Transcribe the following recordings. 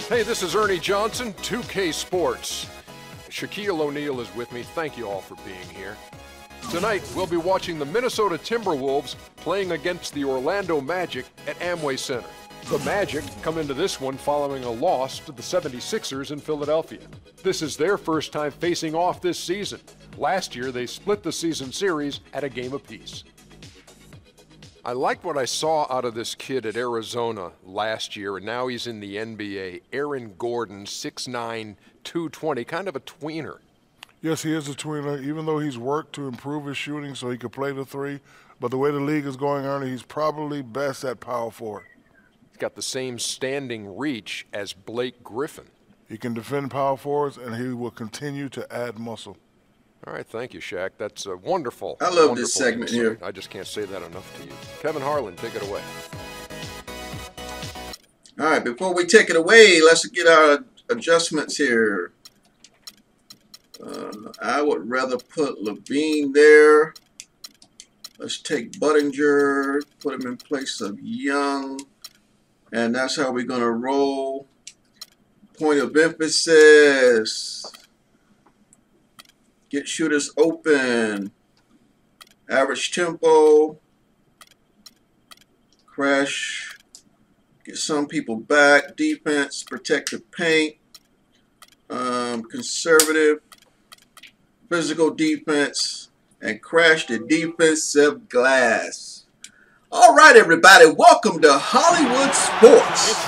Hey, this is Ernie Johnson, 2K Sports. Shaquille O'Neal is with me. Thank you all for being here. Tonight, we'll be watching the Minnesota Timberwolves playing against the Orlando Magic at Amway Center. The Magic come into this one following a loss to the 76ers in Philadelphia. This is their first time facing off this season. Last year, they split the season series at a game apiece. I liked what I saw out of this kid at Arizona last year, and now he's in the NBA. Aaron Gordon, 6'9", 220, kind of a tweener. Yes, he is a tweener, even though he's worked to improve his shooting so he could play the three. But the way the league is going, Ernie, he's probably best at power forward. He's got the same standing reach as Blake Griffin. He can defend power forwards, and he will continue to add muscle. All right, thank you, Shaq. That's a wonderful. I love this segment here. I just can't say that enough to you. Kevin Harlan, take it away. All right, before we take it away, let's get our adjustments here. I would rather put Levine there. Let's take Buttinger, put him in place of Young, and that's how we're going to roll. Point of emphasis. Get shooters open. Average tempo. Crash. Get some people back. Defense. Protect the paint. Conservative. Physical defense. And crash the defensive glass. All right, everybody. Welcome to Hollywood Sports.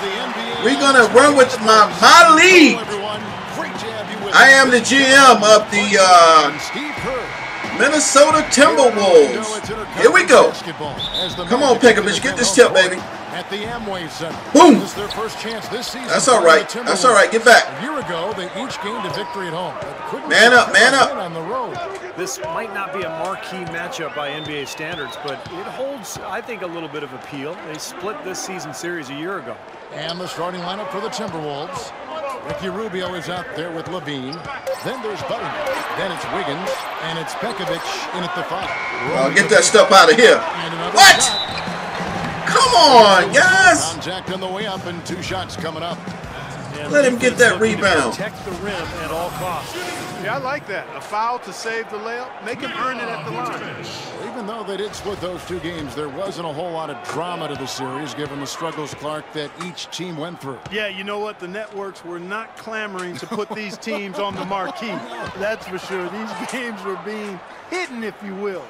We're going to run with my league. I am the GM of the Minnesota Timberwolves. Here we go. Come on, Pekovich, get this tip, baby. At the Amway Center. Boom. This is their first chance this season. That's all right. That's all right. Get back. A year ago, they each gained a victory at home. Man up, man up. On the road. This might not be a marquee matchup by NBA standards, but it holds, I think, a little bit of appeal. They split this season series a year ago. And the starting lineup for the Timberwolves. Ricky Rubio is out there with Levine. Then there's Buttinger. Then it's Wiggins. And it's Pekovich in at the 5. Get that stuff out of here. What? Come on, guys. Contact on the way up and 2 shots coming up. Let him get that rebound. Protect the rim at all costs. Yeah, I like that. A foul to save the layup. Make him earn it at the line. Even though they did split those 2 games, there wasn't a whole lot of drama to the series, given the struggles, Clark, that each team went through. Yeah, you know what? The networks were not clamoring to put these teams on the marquee. That's for sure. These games were being hidden, if you will.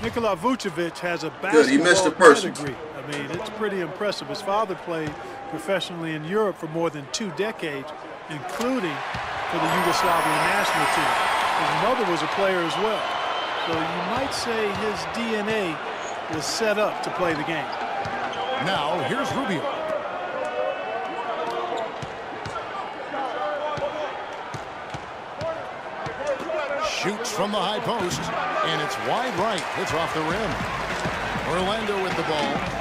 Nikola Vucevic has a basketball pedigree. I mean, it's pretty impressive. His father played professionally in Europe for more than 2 decades, including for the Yugoslavian national team. His mother was a player as well. So you might say his DNA was set up to play the game. Now, here's Rubio. Shoots from the high post, and it's wide right. It's off the rim. Orlando with the ball.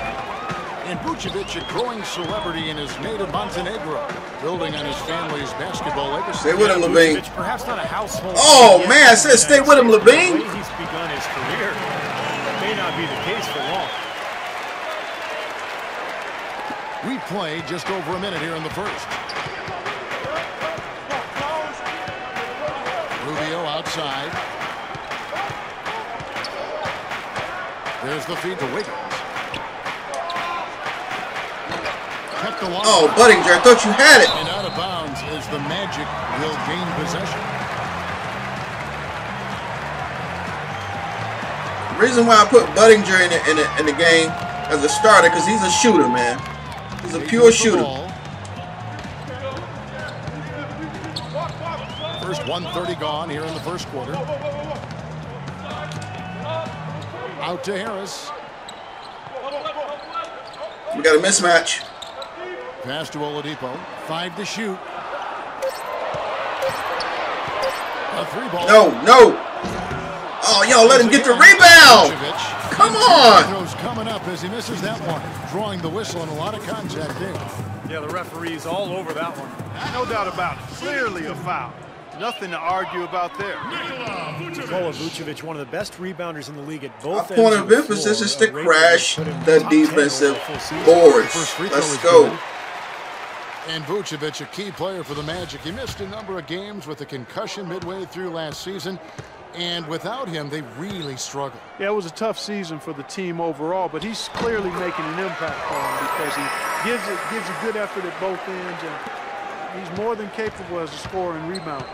And Vucevic, a growing celebrity in his native Montenegro, building on his family's basketball legacy. Stay with him, Levine. Perhaps not a household. Oh, man, I said stay with him, Levine. He's begun his career. That may not be the case for long. We played just over a minute here in the first. Rubio outside. There's the feed to Wiggins. Oh, Buttinger, I thought you had it. And out of bounds as the Magic will gain possession. The reason why I put Buttinger in the game as a starter, because he's a shooter, man. He's a pure shooter. First 1:30 gone here in the first quarter. Out to Harris. We got a mismatch. Pass to Oladipo. 5 to shoot. A 3-ball. No. Oh, yo, let him get the rebound. Come on. Coming up as he misses that one. Drawing the whistle and a lot of contact there. Yeah, the referee's all over that one. No doubt about it. Clearly a foul. Nothing to argue about there. Nikola Vucevic, one of the best rebounders in the league at both ends. Our point of emphasis is to crash the defensive boards. Let's go. And Vucevic, a key player for the Magic. He missed a number of games with a concussion midway through last season. And without him, they really struggled. Yeah, it was a tough season for the team overall, but he's clearly making an impact for them because he gives a good effort at both ends, and he's more than capable as a scorer and rebounder.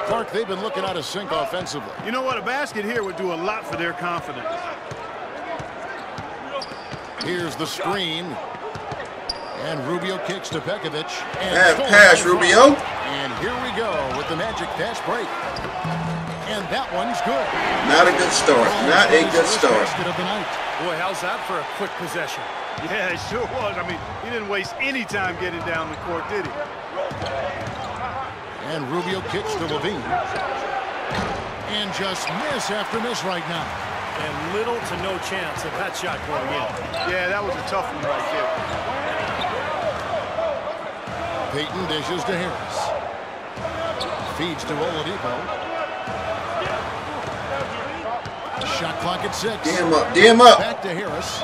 Clark, they've been looking out of sync offensively. You know what? A basket here would do a lot for their confidence. Here's the screen. And Rubio kicks to Pekovic. Bad pass, Rubio. And here we go with the Magic fast break. And that one's good. Not a good start. Not a good start. Boy, how's that for a quick possession? Yeah, it sure was. I mean, he didn't waste any time getting down the court, did he? And Rubio kicks to Levine. And just miss after miss right now. And little to no chance of that shot going in. Yeah, that was a tough one right there. Payton dishes to Harris. Feeds to Oladipo. Shot clock at 6. D him up. D him up. Back to Harris.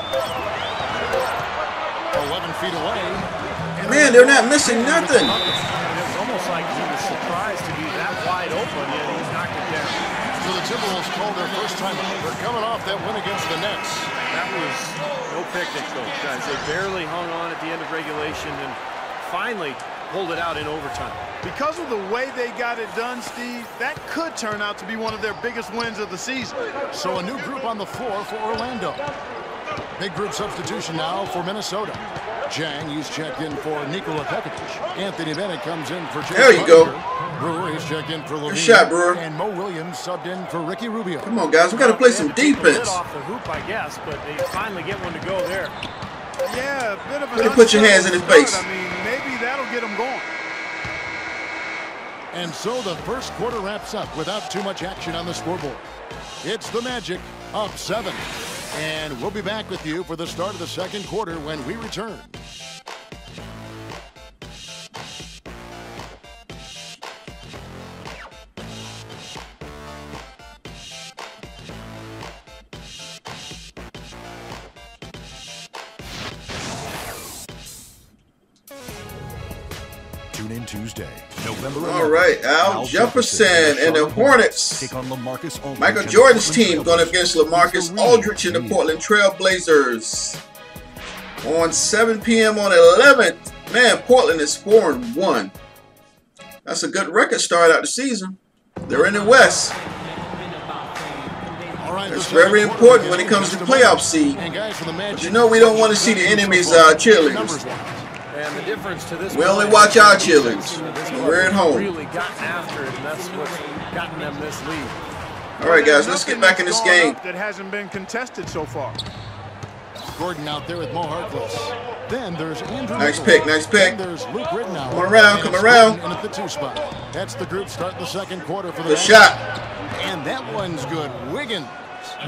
11 feet away. Man, they're not missing nothing. It's almost like he was surprised to be that wide open, yet he's knocked it down. So the Timberwolves called their first time out. They're coming off that win against the Nets. That was no picnic, though, guys. They barely hung on at the end of regulation and finally pulled it out in overtime. Because of the way they got it done, Steve, that could turn out to be one of their biggest wins of the season. So a new group on the floor for Orlando. Big group substitution now for Minnesota. Jang, he's checked in for Nikola Pekovic. Anthony Bennett comes in for Jay There you go. Brewer, he's checked in for Levine. Good shot, Brewer. And Mo Williams subbed in for Ricky Rubio. Come on, guys. We got to play some defense. Off the hoop, I guess, but they finally get one to go there. Yeah, a bit of an Really put your hands in his face. I mean, maybe that'll get them going. And so the first quarter wraps up without too much action on the scoreboard. It's the Magic up 7. And we'll be back with you for the start of the second quarter when we return. Tune in Tuesday, November 11th. All right, Al Jefferson and the Hornets. Take on LaMarcus Aldridge. Michael Jordan's team going against LaMarcus Aldridge and the Portland Trail Blazers. On 7 p.m. on 11th. Man, Portland is 4-1. That's a good record start out the season. They're in the West. It's very important when it comes to playoff seed. But you know we don't want to see the enemy's cheerleaders. And the difference to this, we only watch our cheerleaders when we're at home. Really got after it, and that's what's gotten them this lead. All right, guys, let's get back in this game. That hasn't been contested so far. Gordon out there with Mo Harkless. Then there's Andrew. Nice pick, nice pick. Then there's Luke Rittenauer. Come around, come around. And at the 2 spot. That's the group starting the second quarter for the Good shot. And that one's good. Wiggins.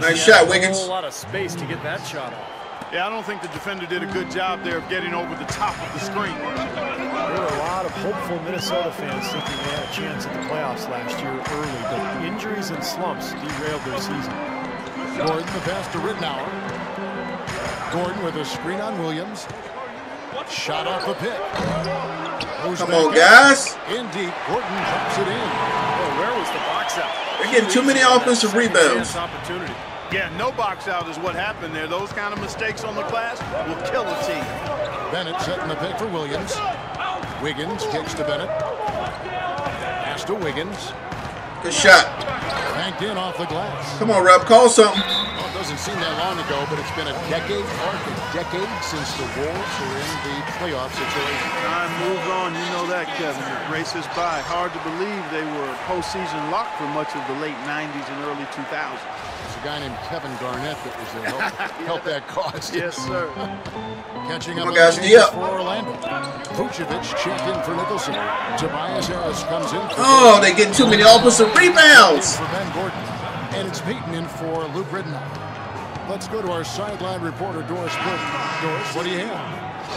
Nice shot, Wiggins. A whole lot of space to get that shot off. Yeah, I don't think the defender did a good job there of getting over the top of the screen. There were a lot of hopeful Minnesota fans thinking they had a chance at the playoffs last year early, but injuries and slumps derailed their season. Gordon, the pass to Rittenauer. Gordon with a screen on Williams. Shot off the pick. Come on, guys. In deep, Gordon drops it in. Oh, where was the box out? They're getting too many offensive rebounds. Opportunity. Yeah, no box out is what happened there. Those kind of mistakes on the glass will kill a team. Bennett setting the pick for Williams. Wiggins kicks to Bennett. Pass to Wiggins. Good shot. Banked in off the glass. Come on, Rob, call something. Well, it doesn't seem that long ago, but it's been a decade since the Wolves were in the playoff situation. Time moves on, you know that, Kevin. It races by. Hard to believe they were postseason locked for much of the late 90s and early 2000s. There's a guy named Kevin Garnett that was there. Help that cause. Yes, sir. Catching Come up on, guys, D up. for Orlando. Vucevic checked in for Nicholson. Tobias Harris comes in for Oh, they're getting too many offensive rebounds. for Ben Gordon. And it's Payton in for Luke Rittenauer. Let's go to our sideline reporter, Doris Burton. Doris, what do you have?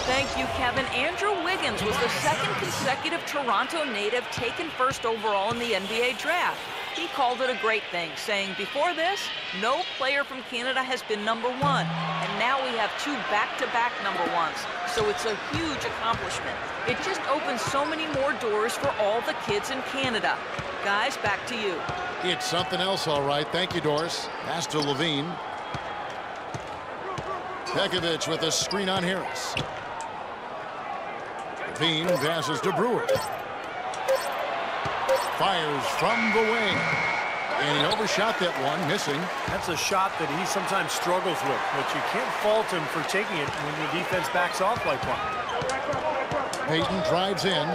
Thank you, Kevin. Andrew Wiggins was the second consecutive Toronto native taken first overall in the NBA draft. He called it a great thing, saying before this, no player from Canada has been #1, and now we have 2 back-to-back #1s, so it's a huge accomplishment. It just opens so many more doors for all the kids in Canada. Guys, back to you. It's something else, all right. Thank you, Doris. Pass to Levine. Pekovic with a screen on Harris. Levine passes to Brewer. Fires from the wing. And he overshot that one, missing. That's a shot that he sometimes struggles with, but you can't fault him for taking it when the defense backs off like that. Payton drives in.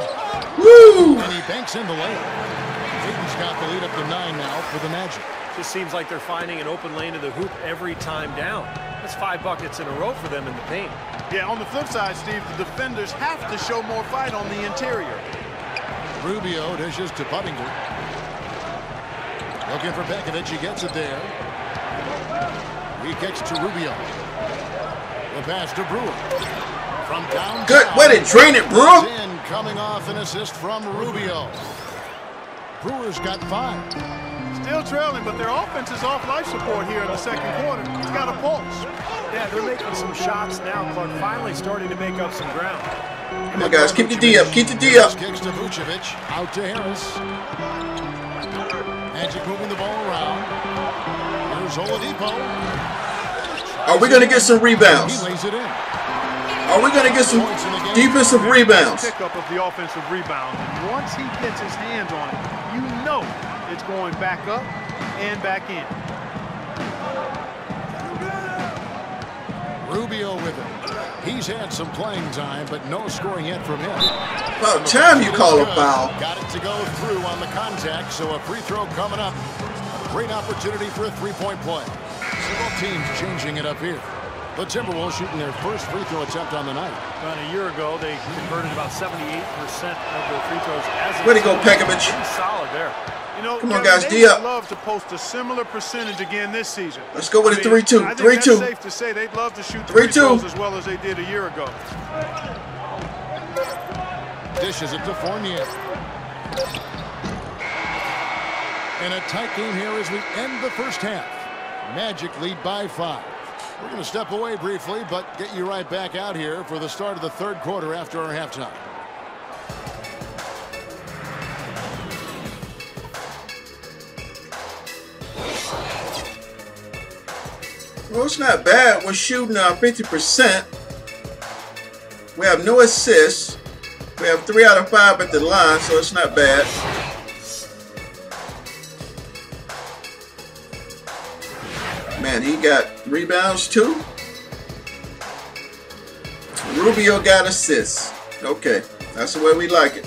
Woo! And he banks in the lane. Payton's got the lead up to 9 now for the Magic. Just seems like they're finding an open lane to the hoop every time down. That's 5 buckets in a row for them in the paint. Yeah, on the flip side, Steve, the defenders have to show more fight on the interior. Rubio dishes to Buttinger. Looking for Pekovic. He gets it there. He kicks to Rubio. The pass to Brewer. From downtown. Good way to drain it, Brewer. In, coming off an assist from Rubio. Brewer's got 5. Still trailing, but their offense is off life support here in the second quarter. It's got a pulse. Yeah, they're making some shots now. Clark finally starting to make up some ground. Come on, guys. Keep the D up. Keep the D up. Kicks to Vucevic. Out to Harris. Magic moving the ball around. Here's Oladipo. Are we going to get some rebounds? He lays it in. Are we going to get some defensive rebounds? Pickup of the offensive rebound. Once he gets his hands on it, you know it's going back up and back in. Rubio with it. He's had some playing time, but no scoring yet from him. About time you call a foul. Got it to go through on the contact, so a free throw coming up. Great opportunity for a three-point play. So both teams changing it up here. The Timberwolves shooting their first free throw attempt on the night. About a year ago, they converted about 78% of their free throws. Way to go, Pekovic. Pretty solid there. You know, come on, guys, D up. They'd love to post a similar percentage again this season. Let's go with a 3-2. I think 3-2. that's safe to say they'd love to shoot free throws as well as they did a year ago. Dishes it to Fournier. And a tight game here as we end the first half. Magic lead by 5. We're going to step away briefly, but get you right back out here for the start of the third quarter after our halftime. Well, it's not bad. We're shooting 50%. We have no assists. We have 3 out of 5 at the line, so it's not bad. Man, he got rebounds too. Rubio got assists. Okay, that's the way we like it.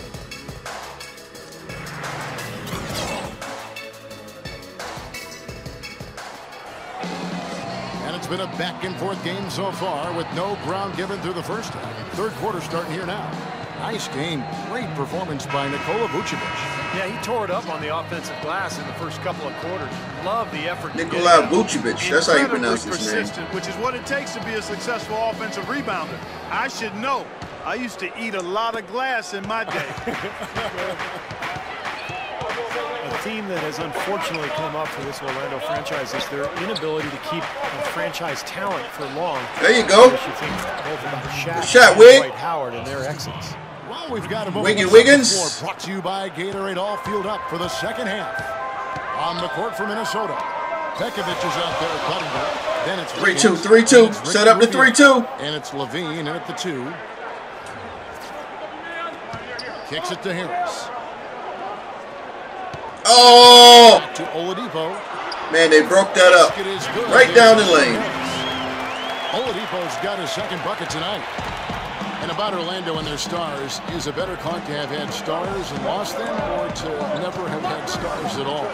It's been a back-and-forth game so far with no ground given through the first half. Third quarter starting here now. Nice game. Great performance by Nikola Vucevic. Yeah, he tore it up on the offensive glass in the first couple of quarters. Love the effort. Nikola Vucevic. That's how you pronounce his name. Which is what it takes to be a successful offensive rebounder. I should know. I used to eat a lot of glass in my day. A theme that has unfortunately come up for this Orlando franchise is their inability to keep a franchise talent for long. There you go. You think both about Shaq shot, and Wig. Dwight Howard and their exits. Well, we've got a moment. Wiggins. Brought to you by Gatorade, all fueled up for the second half. On the court for Minnesota. Pekovic is out there at Buttinger. Then it's 3-2, 3-2. Set up the 3-2. And it's Levine in at the 2. Kicks it to Harris. Oh! Back to Oladipo. Man, they broke that up. Right down the lane. Oladipo's got his second bucket tonight. And about Orlando and their stars, is a better caught to have had stars and lost them, or to never have had stars at all?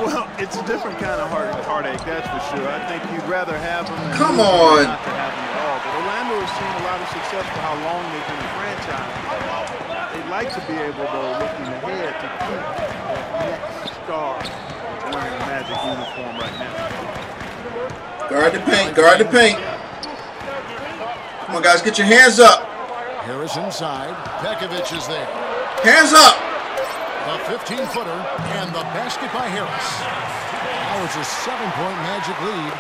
Well, it's a different kind of heartache, that's for sure. I think you'd rather have them than Come on. not to have them at all. But Orlando has seen a lot of success for how long they've been a franchise. They'd like to be able, though, looking ahead, to keep that next star wearing a Magic uniform right now. Guard the paint. Guard the paint. Come on, guys. Get your hands up. Harris inside. Pekovic is there. Hands up. The 15-footer and the basket by Harris. Now it's a 7-point Magic lead.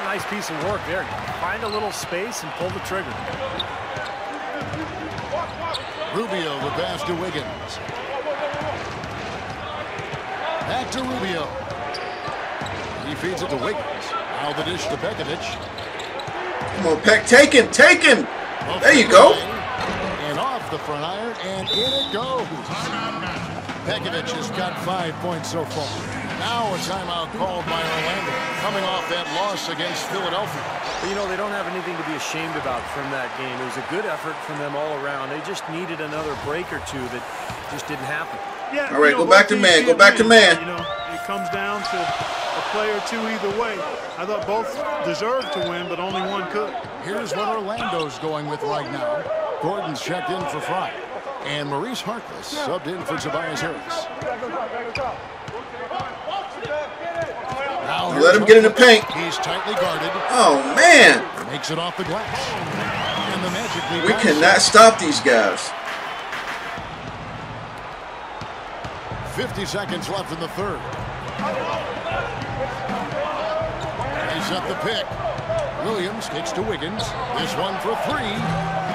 Nice piece of work there. Find a little space and pull the trigger. Rubio, the pass to Wiggins. Back to Rubio. He feeds it to Wiggins. Now the dish to Pekovic. Come on, Peck. Take him. Take him. There you go. And off the front iron, and in it goes. Pekovic has got 5 points so far. Now a timeout called by Orlando, coming off that loss against Philadelphia. But, you know, they don't have anything to be ashamed about from that game. It was a good effort from them all around. They just needed another break or two that just didn't happen. Yeah, all right, go back to man. Go back to man. You know, it comes down to a play or two either way. I thought both deserved to win, but only one could. Here's what Orlando's going with right now. Gordon's checked in for Fry. And Maurice Harkless subbed in for Tobias Harris. Now let him get in the paint. He's tightly guarded. Oh, man. Makes it off the glass. And the Magic lead. We cannot stop these guys. 50 seconds left in the third. They set the pick. Williams kicks to Wiggins. This one for three.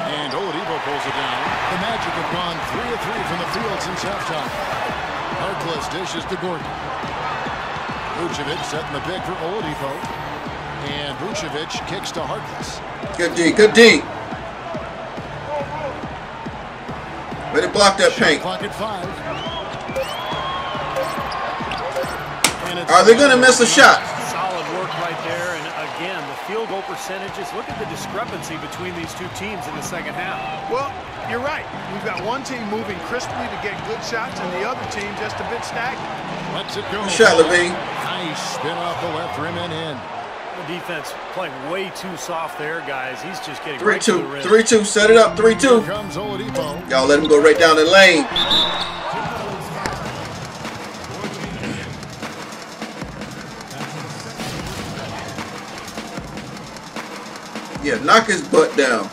And Oladipo pulls it down. The Magic have gone 3 of 3 from the field since halftime. Harkless dishes to Gordon. Vucevic setting the pick for Oladipo. And Vucevic kicks to Harkless. Good D, good D. Way to block that paint. Clock at 5. Are they going to miss a shot? Solid work right there. And again, the field goal percentages. Look at the discrepancy between these two teams in the second half. Well, you're right. We've got one team moving crisply to get good shots, and the other team just a bit stagnant. Lets it go. Shot, Levine. Nice spin off the left rim and in. The defense playing way too soft there, guys. He's just getting 3-2. right to the rim. 3-2. Set it up. 3-2. Here comes Oladipo. Y'all let him go right down the lane. Yeah, knock his butt down.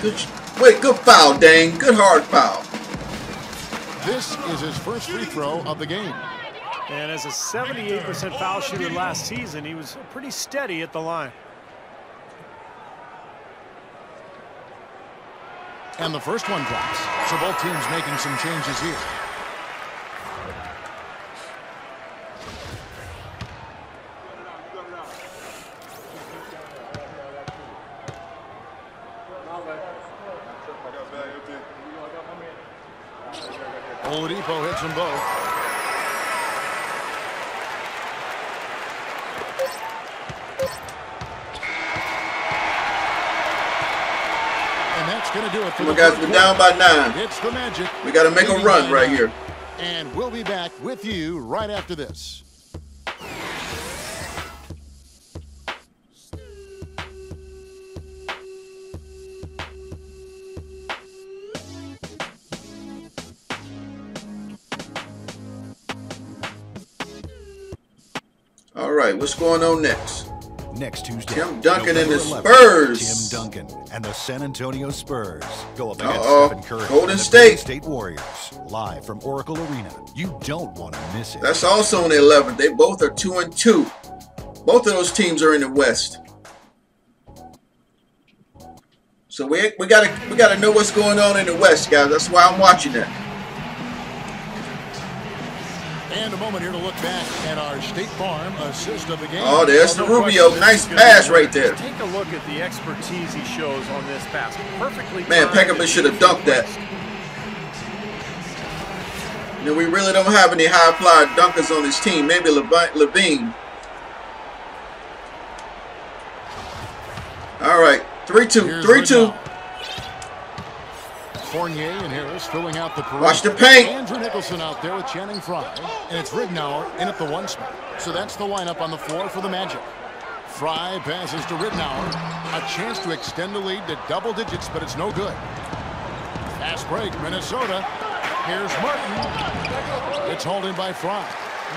Good foul, Dane. Good hard foul. This is his first free throw of the game. And as a 78% foul shooter last season, he was pretty steady at the line. And the first one drops. So both teams making some changes here. Oladipo hits them both. And that's going to do it for the guys. We're down by 9. It's the Magic. We got to make a run right here. And we'll be back with you right after this. All right, what's going on next? Next Tuesday, Tim Duncan and the 11th, Spurs. Tim Duncan and the San Antonio Spurs go up against Stephen Curry Golden and the State. Golden State Warriors, live from Oracle Arena. You don't want to miss it. That's also on the 11th. They both are 2-2. Both of those teams are in the West. So we gotta know what's going on in the West, guys. That's why I'm watching that. And a moment here to look back at our State Farm assist of the game. Oh, there's the Rubio. Nice pass right there. Take a look at the expertise he shows on this pass. Perfectly. Man, Pekovic should have dunked that. You know, we really don't have any high-flyer dunkers on this team. Maybe Levine. All right, 3-2, 3-2. Fournier and Harris filling out the perimeter. Watch the paint. Andrew Nicholson out there with Channing Frye. And it's Ridnour in at the 1 spot. So that's the lineup on the floor for the Magic. Frye passes to Ridnour. A chance to extend the lead to double digits, but it's no good. Fast break, Minnesota. Here's Martin. It's holding by Frye.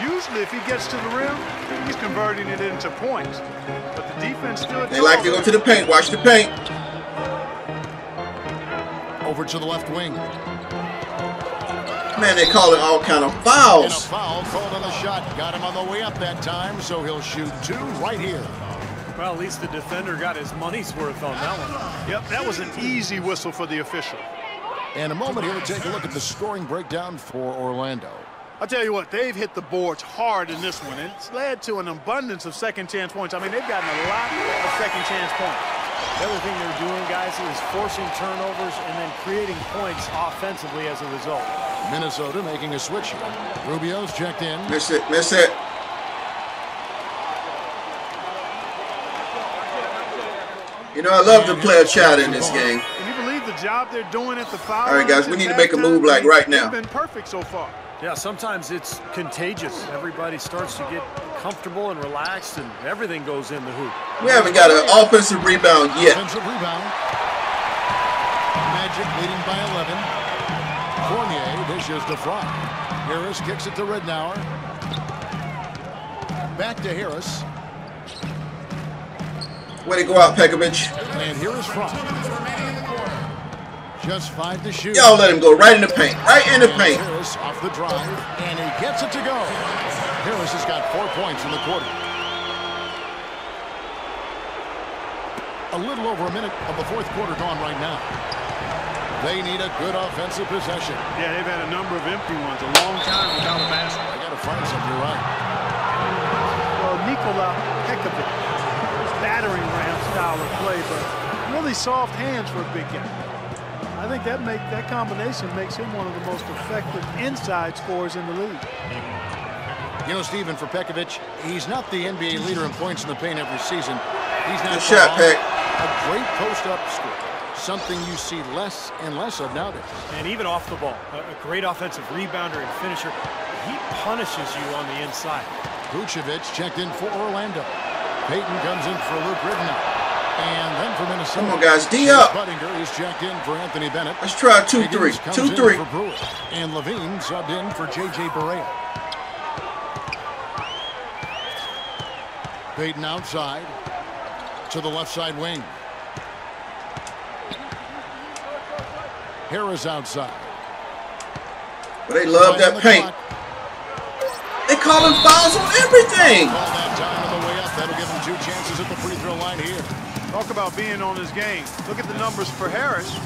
Usually, if he gets to the rim, he's converting it into points. But the defense still. They like to go to the paint. Watch the paint. Over to the left wing. Man, they calling all kind of And a fouls. foul called on the shot. Got him on the way up that time, so he'll shoot 2 right here. Well, at least the defender got his money's worth on that one. Yep, that was an easy whistle for the official. And a moment here to take a look at the scoring breakdown for Orlando. I'll tell you what, they've hit the boards hard in this one, and it's led to an abundance of second-chance points. I mean, they've gotten a lot of second-chance points. The other thing they're doing, guys, is forcing turnovers and then creating points offensively as a result. Minnesota making a switch here. Rubio's checked in. Miss it, miss it. You know, I love the player chat in this game. Can you believe the job they're doing at the foul? All right, guys, we need to make a move like right now. They've been perfect so far. Yeah, sometimes it's contagious. Everybody starts to get comfortable and relaxed, and everything goes in the hoop. We haven't got an offensive rebound yet. Offensive rebound. Magic leading by 11. Fournier dishes to Fry. Harris kicks it to Ridnour. Back to Harris. Way to go out, Pekovic. And here is Fry. Just 5 to shoot. Y'all let him go right in the paint. Right in the paint. Harris off the drive, and he gets it to go. Harris has got 4 points in the quarter. A little over a minute of the fourth quarter gone right now. They need a good offensive possession. Yeah, they've had a number of empty ones, a long time without a basket. I got to find something. You're right. Well, Nikola Pekovic, battering ram style of play, but really soft hands for a big guy. I think that combination makes him one of the most effective inside scorers in the league. You know, Steven, for Pekovic, he's not the NBA leader in points in the paint every season. He's not Good shot, Peck. a great post-up scorer, something you see less and less of nowadays. And even off the ball, a great offensive rebounder and finisher. He punishes you on the inside. Vucevic checked in for Orlando. Payton comes in for Luke Ridnour. And then for Minnesota. Come on, guys. D up. Buttinger is checked in for Anthony Bennett. Let's try 2-3. Higgins comes 2-3. in for Brewer. And Levine subbed in for J.J. Barea. Payton outside to the left side wing. Harris outside. But they love that paint. They calling fouls on everything. Call that time on the way up. That'll give him 2 chances at the free throw line here. Talk about being on his game. Look at the numbers for Harris.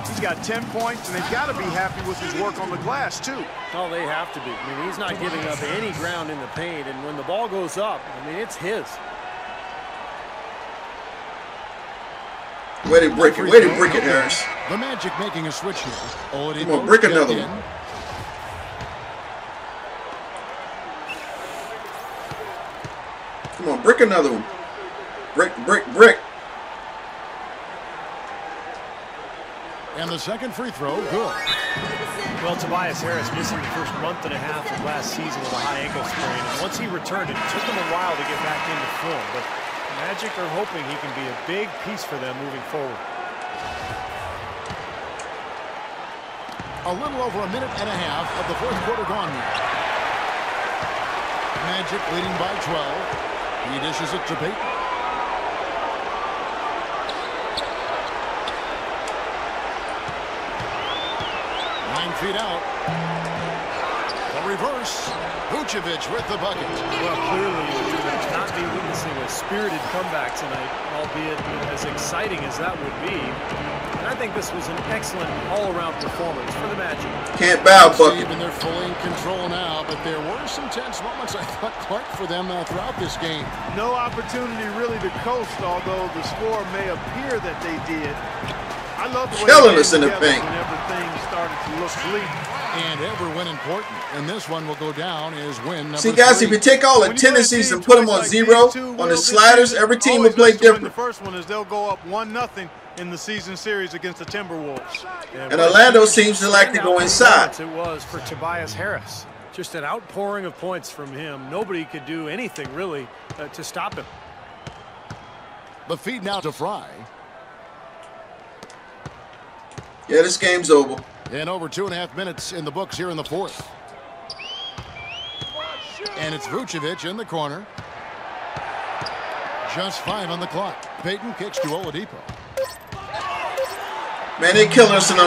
He's got 10 points, and they've got to be happy with his work on the glass, too. Well, they have to be. I mean, he's not giving up any ground in the paint, and when the ball goes up, I mean, it's his. Way to break it. Way to break it, Harris. The Magic making a switch here. Come on, break another one. Come on, brick another one. Brick, brick, brick. And the second free throw, good. Well, Tobias Harris missing the first month and a half of last season with a high ankle sprain. And once he returned, it took him a while to get back into form. But Magic are hoping he can be a big piece for them moving forward. A little over a minute and a half of the fourth quarter gone now. Magic leading by 12. He dishes it to Payton. 9 feet out. The reverse. Vucevic with the bucket. Well, clearly, you not be witnessing a spirited comeback tonight, albeit as exciting as that would be. And I think this was an excellent all-around performance for the Magic. Can't bow, bucket. And they're fully in control now, but there were some tense moments, I thought, Clark, for them throughout this game. No opportunity really to coast, although the score may appear that they did. I love the way killing us in the paint. When everything started to look bleak. And every win important, and this one will go down as win number 3. See, guys, if you take all the tendencies and put them on 0 on the sliders, every team will play different. The first one is they'll go up 1-0 in the season series against the Timberwolves. And Orlando seems to like to go inside. It was for Tobias Harris. Just an outpouring of points from him. Nobody could do anything, really, to stop him. The feed now to Fry. Yeah, this game's over. And over 2.5 minutes in the books here in the fourth. And it's Vucevic in the corner. Just 5 on the clock. Payton kicks to Oladipo. Man, they're killing us on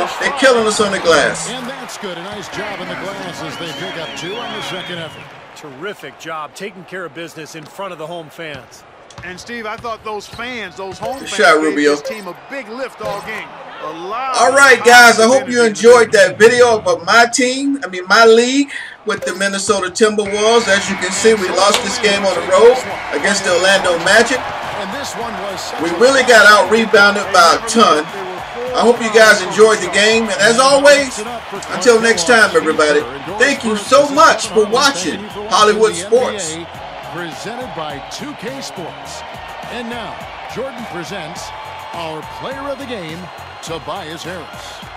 the glass. And that's good. A nice job in the glass as they pick up 2 on the second effort. Terrific job taking care of business in front of the home fans. And Steve, I thought those fans, those home fans, shot, gave Rubio. this team a big lift all game. All right, guys, I hope you enjoyed that video of my team, my league with the Minnesota Timberwolves. As you can see, we lost this game on the road against the Orlando Magic. We really got out-rebounded by a ton. I hope you guys enjoyed the game. And as always, until next time, everybody, thank you so much for watching Hollywood Sports. Presented by 2K Sports. And now, Jordan presents our player of the game, Tobias Harris.